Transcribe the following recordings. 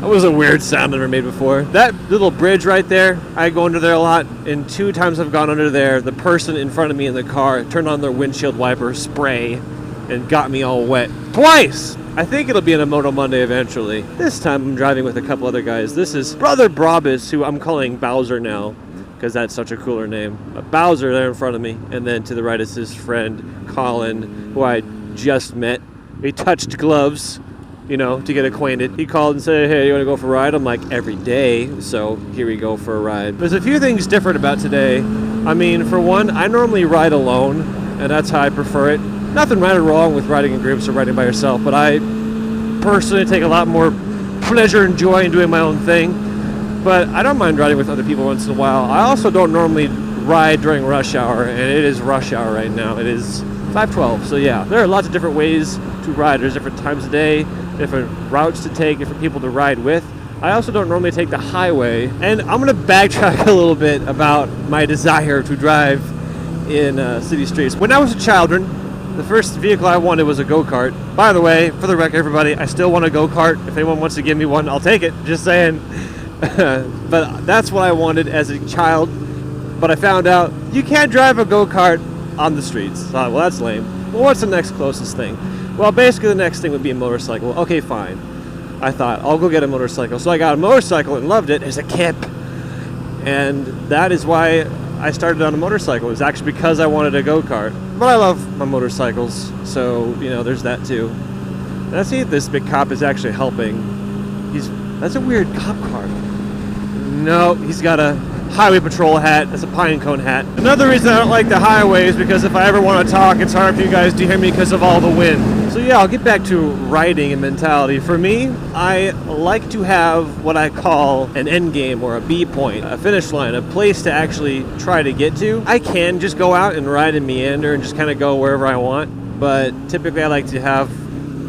That was a weird sound I've never made before. That little bridge right there, I go under there a lot, and 2 times I've gone under there, the person in front of me in the car turned on their windshield wiper spray and got me all wet. Twice! I think it'll be an Moto Monday eventually. This time I'm driving with a couple other guys. This is Brother Brabus, who I'm calling Bowser now, because that's such a cooler name. But Bowser there in front of me, and then to the right is his friend Colin, who I just met. We touched gloves, you know, to get acquainted. He called and said, hey, you want to go for a ride? I'm like, every day, so here we go for a ride. There's a few things different about today. I mean, for one, I normally ride alone, and that's how I prefer it. Nothing right or wrong with riding in groups or riding by yourself, but I personally take a lot more pleasure and joy in doing my own thing. But I don't mind riding with other people once in a while. I also don't normally ride during rush hour, and it is rush hour right now. It is 5:12, so yeah, there are lots of different ways to ride. There's different times of day, different routes to take, different people to ride with. I also don't normally take the highway, and I'm going to backtrack a little bit about my desire to drive in city streets. When I was a child, the first vehicle I wanted was a go-kart. By the way, for the record, everybody, I still want a go-kart. If anyone wants to give me one, I'll take it. Just saying. But that's what I wanted as a child. But I found out you can't drive a go-kart on the streets. So I thought, well, that's lame. Well, what's the next closest thing? Well, basically the next thing would be a motorcycle. Okay, fine. I thought, I'll go get a motorcycle. So I got a motorcycle and loved it as a kid. And that is why I started on a motorcycle. It was actually because I wanted a go-kart. But I love my motorcycles, so, you know, there's that too. Let's see if this big cop is actually helping. That's a weird cop car. No, he's got a highway patrol hat. That's a pine cone hat. Another reason I don't like the highway is because if I ever want to talk, it's hard for you guys to hear me because of all the wind. So yeah, I'll get back to riding and mentality. For me, I like to have what I call an end game or a B point, a finish line, a place to actually try to get to. I can just go out and ride and meander and just kind of go wherever I want, but typically I like to have,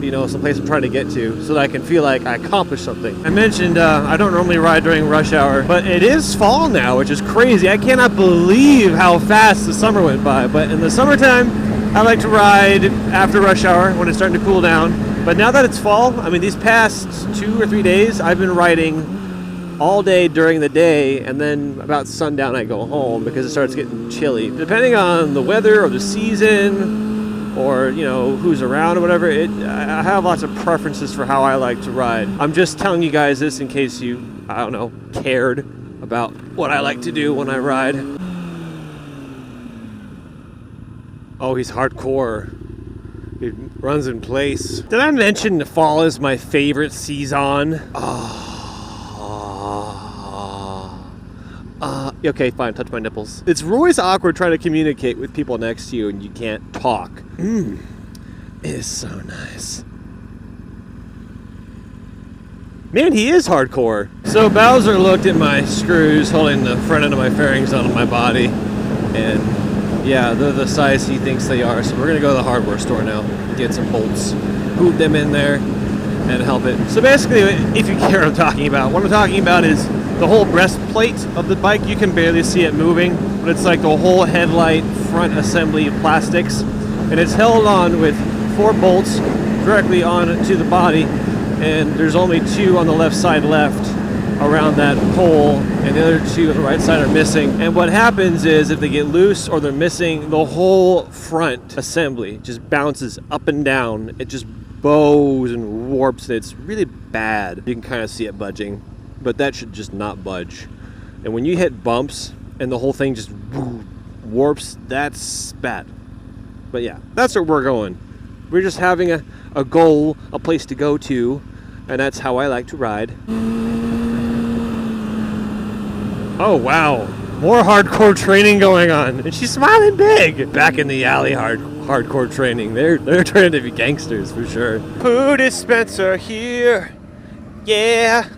you know, some place I'm trying to get to so that I can feel like I accomplished something. I mentioned I don't normally ride during rush hour, but it is fall now, which is crazy. I cannot believe how fast the summer went by, but in the summertime, I like to ride after rush hour when it's starting to cool down. But now that it's fall, I mean, these past 2 or 3 days, I've been riding all day during the day, and then about sundown I go home because it starts getting chilly. Depending on the weather or the season or, you know, who's around or whatever, I have lots of preferences for how I like to ride. I'm just telling you guys this in case you, I don't know, cared about what I like to do when I ride. Oh, he's hardcore. He runs in place. Did I mention the fall is my favorite season? Okay, fine, touch my nipples. It's always awkward trying to communicate with people next to you and you can't talk. It is so nice. Man, he is hardcore. So Bowser looked at my screws holding the front end of my fairings on my body, and yeah, they're the size he thinks they are. So we're gonna go to the hardware store now, get some bolts, boot them in there, and help it. So basically, if you care what I'm talking about is the whole breastplate of the bike. You can barely see it moving, but it's like the whole headlight front assembly of plastics, and it's held on with 4 bolts directly onto the body, and there's only 2 on the left side left around that hole, and the other 2 on the right side are missing. And what happens is if they get loose or they're missing, the whole front assembly just bounces up and down. It just bows and warps. It's really bad. You can kind of see it budging, but that should just not budge. And when you hit bumps and the whole thing just warps, that's bad. But yeah, that's where we're going. We're just having a goal, a place to go to, and that's how I like to ride. Oh wow, more hardcore training going on, and she's smiling big. Back in the alley, hardcore training. They're trying to be gangsters for sure. Food dispenser here, yeah.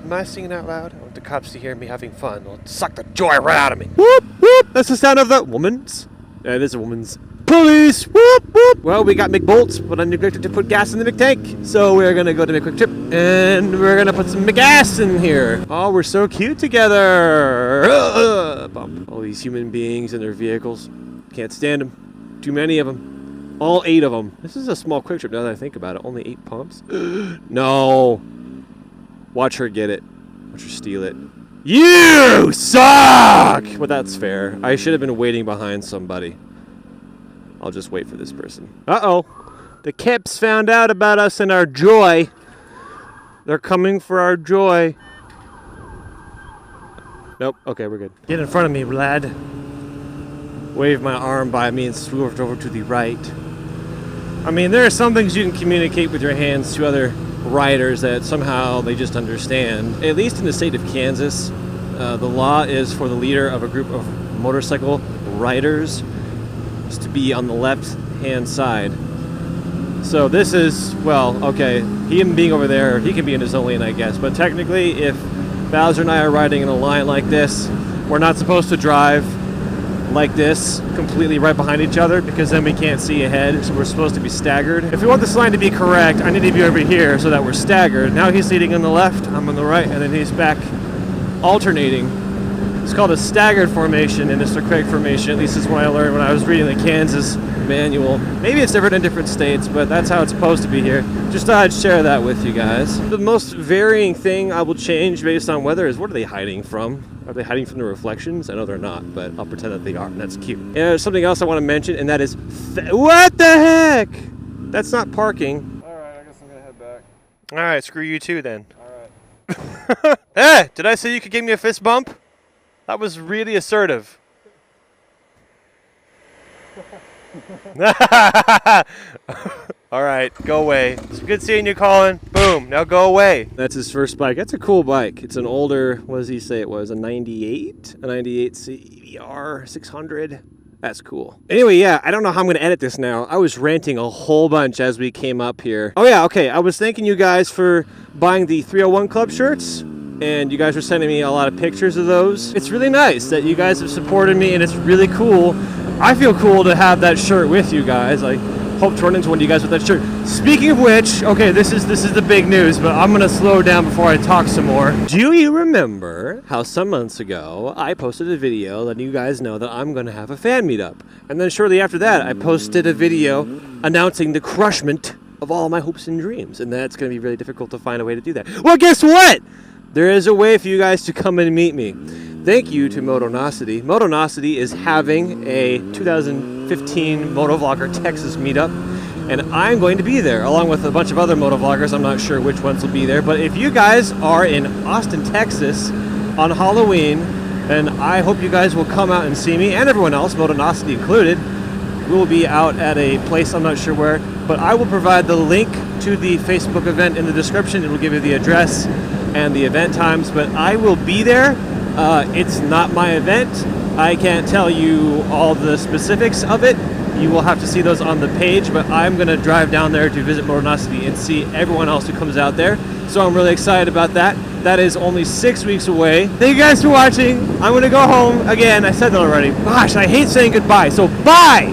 Am I singing out loud? I want the cops to hear me having fun. It'll suck the joy right out of me. Whoop whoop. That's the sound of the woman's. It is a woman's. Police! Whoop whoop! Well, we got McBolts, but I neglected to put gas in the McTank. So we're gonna go to McQuickTrip, and we're gonna put some McGas in here. Oh, we're so cute together. Bump. All these human beings in their vehicles. Can't stand them. Too many of them. All 8 of them. This is a small QuickTrip now that I think about it. Only 8 pumps. No. Watch her get it. Watch her steal it. You suck! Well, that's fair. I should have been waiting behind somebody. I'll just wait for this person. Uh-oh. The Kips found out about us and our joy. They're coming for our joy. Nope. Okay, we're good. Get in front of me, lad. Wave my arm by me and swooped over to the right. I mean, there are some things you can communicate with your hands to other riders that somehow they just understand. At least in the state of Kansas, the law is for the leader of a group of motorcycle riders to be on the left-hand side. So this is, well, okay, him being over there, he can be in his own lane, I guess. But technically, if Bowser and I are riding in a line like this, we're not supposed to drive like this, completely right behind each other, because then we can't see ahead, so we're supposed to be staggered. If we want this line to be correct, I need to be over here so that we're staggered. Now he's leading on the left, I'm on the right, and then he's back alternating. It's called a staggered formation, and it's the correct formation. At least is what I learned when I was reading the Kansas manual. Maybe it's different in different states, but that's how it's supposed to be here. Just thought I'd share that with you guys. The most varying thing I will change based on weather is, what are they hiding from? Are they hiding from the reflections? I know they're not, but I'll pretend that they are, and that's cute. And there's something else I want to mention, and that is, what the heck? That's not parking. Alright, I guess I'm gonna head back. Alright, screw you too then. Alright. Hey, did I say you could give me a fist bump? That was really assertive. Alright, go away. It's good seeing you, Colin. Boom, now go away. That's his first bike. That's a cool bike. It's an older, what does he say it was? A 98? A 98 CBR 600? That's cool. Anyway, yeah, I don't know how I'm going to edit this now. I was ranting a whole bunch as we came up here. Oh yeah, okay, I was thanking you guys for buying the 301 Club shirts. And you guys were sending me a lot of pictures of those. It's really nice that you guys have supported me, and it's really cool. I feel cool to have that shirt with you guys. I hope to run into one of you guys with that shirt. Speaking of which, okay, this is the big news, but I'm gonna slow down before I talk some more. Do you remember how some months ago I posted a video letting you guys know that I'm gonna have a fan meetup? And then shortly after that, I posted a video announcing the crushment of all my hopes and dreams, and that's gonna be really difficult to find a way to do that. Well, guess what? There is a way for you guys to come and meet me. Thank you to Motonosity. Motonosity is having a 2015 Motovlogger Texas meetup, and I'm going to be there, along with a bunch of other motovloggers. I'm not sure which ones will be there, but if you guys are in Austin, Texas on Halloween, then I hope you guys will come out and see me, and everyone else, Motonosity included. We will be out at a place, I'm not sure where, but I will provide the link to the Facebook event in the description. It will give you the address and the event times, but I will be there. It's not my event. I can't tell you all the specifics of it. You will have to see those on the page, but I'm going to drive down there to visit Motonosity and see everyone else who comes out there. So I'm really excited about that. That is only 6 weeks away. Thank you guys for watching. I'm going to go home. Again, I said that already. Gosh, I hate saying goodbye. So bye!